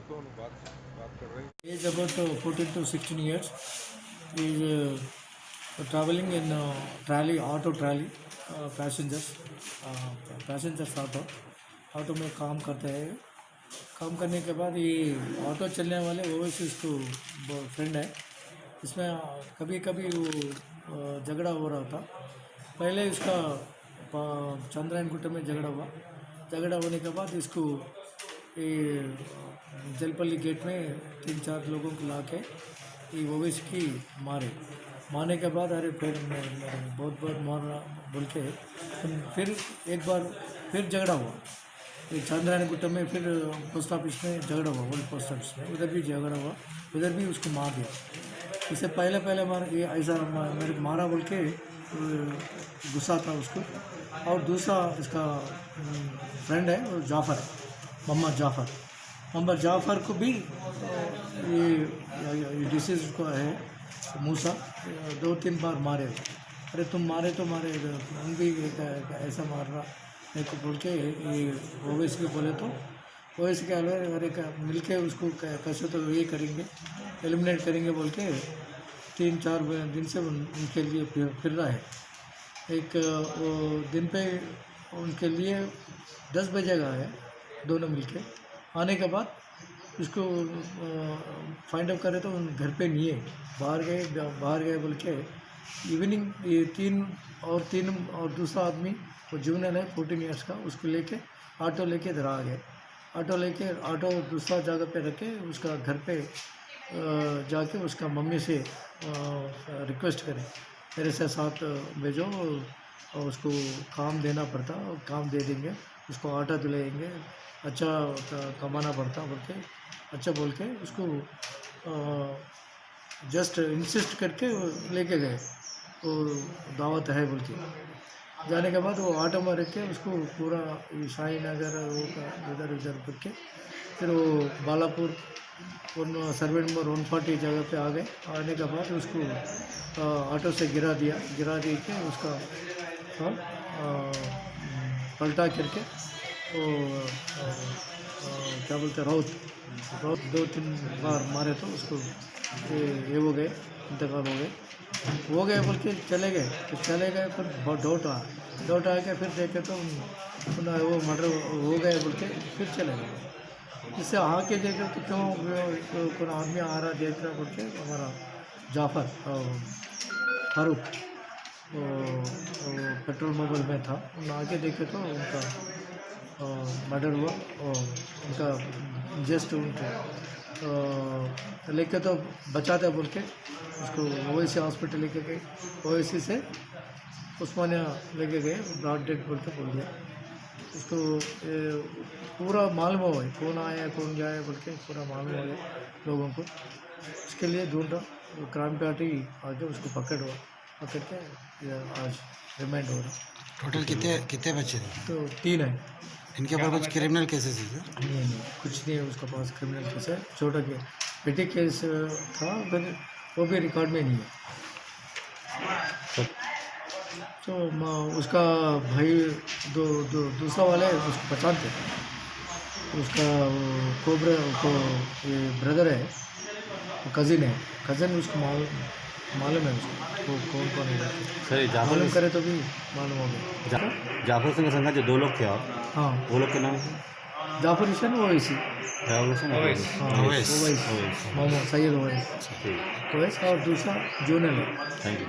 कौन बात कर रहे हैं? Age about 14 to 16 years. He is traveling in trolley, auto trolley, passengers, passengers auto. Auto में काम करते हैं. काम करने के बाद ये ऑटो चलने वाले ओवरसीज को फ्रेंड है. इसमें कभी कभी वो झगड़ा हो रहा था. पहले इसका चंद्रायन गुट्टे में झगड़ा हुआ. झगड़ा होने के बाद इसको ये जलपल्ली गेट में 3-4 लोगों को ला के ये ओवैसी की मारने के बाद अरे फिर बहुत मारना बोल के फिर एक बार फिर झगड़ा हुआ. ये चंद्रायन गुट्टे में फिर पोस्ट ऑफिस में झगड़ा हुआ. ओल्ड पोस्ट ऑफिस में उधर भी झगड़ा हुआ. उधर भी उसको मार दिया. इससे पहले मार ये ऐसा मेरे को मारा बोल के गुस्सा था उसको. और दूसरा इसका फ्रेंड है वो जाफ़र है, मोहम्मद जाफ़र को भी ये डिसीज को है मूसा 2-3 बार मारे. अरे तुम मारे तो मारे, हम भी ऐसा मार रहा मेरे को बोल के ये ओवैसी के बोले तो ओवैसी के अरे मिल के उसको कैसे तो ये करेंगे, एलिमिनेट करेंगे बोल के 3-4 दिन से उनके लिए फिर रहा है. एक वो दिन पे उनके लिए 10 बजे का है. दोनों मिलके आने के बाद उसको फाइंड आउट करे तो उन घर पे नहीं है, बाहर गए बोल के. इवनिंग ये 3 और दूसरा आदमी वो जुवेनाइल है 14 इयर्स का, उसको लेके ऑटो लेके इधर आ गए. ऑटो दूसरा जगह पे रखे उसका घर पे जाके उसका मम्मी से रिक्वेस्ट करें मेरे से साथ भेजो और उसको काम देना पड़ता, काम दे देंगे, उसको आटा दिलाएंगे, अच्छा कमाना पड़ता बोल के अच्छा बोल के उसको जस्ट इंसिस्ट करके लेके गए. वो दावत है बोल के जाने के बाद वो ऑटो में रख के उसको पूरा शाही नगर वो इधर करके फिर वो बालापुर सर्वे नंबर 140 जगह पे आ गए. आने के बाद उसको ऑटो से गिरा दी के उसका पलटा करके वो क्या बोलते राउत 2-3 बार मारे तो उसको ये हो गए, इंतकाल हो गए बोल के चले गए. फिर बहुत डाउट आ के फिर देखे तो वो मर्डर हो गए बोल के फिर चले गए. इससे आके देखे तो क्यों कोई आदमी आ रहा देख रहा बोल के हमारा जाफ़र फारूक पेट्रोल मोबाइल में था. उन आके देखे तो उनका मर्डर हुआ और उनका जस्ट उनके लेके तो बचाते बोल के उसको ओवैसी हॉस्पिटल लेके गए. ओवैसी से उस्मानिया लेके गए, ब्रॉड डेड बोल के बोल दिया. उसको पूरा मालूम हो गया कौन आया कौन गया बोल के पूरा मालूम हो गया लोगों को. उसके लिए ढूंढा क्राइम पार्टी आके उसको पकड़ के आज रिमांड हो रहा. टोटल कितने बच्चे थे? तो 3 है. इनके ऊपर कुछ क्रिमिनल केसेस है? नहीं कुछ नहीं है उसके पास क्रिमिनल केस है. छोटा पेटी केस था फिर वो भी रिकॉर्ड में नहीं है. तो उसका भाई दूसरा वाले उसको पहचानते. उसका कोबरा को ये ब्रदर है, कज़न उसको मालूम है उसको वो कौन है सर. मालूम करे तो भी मालूम हो गया. जाफर सिंह के संग जो 2 लोग थे और हाँ वो लोग के नाम जाफर हुसैन ओवैसी, मोहम्मद सैयद ओवैस और दूसरा जुवेनाइल है. Thank you.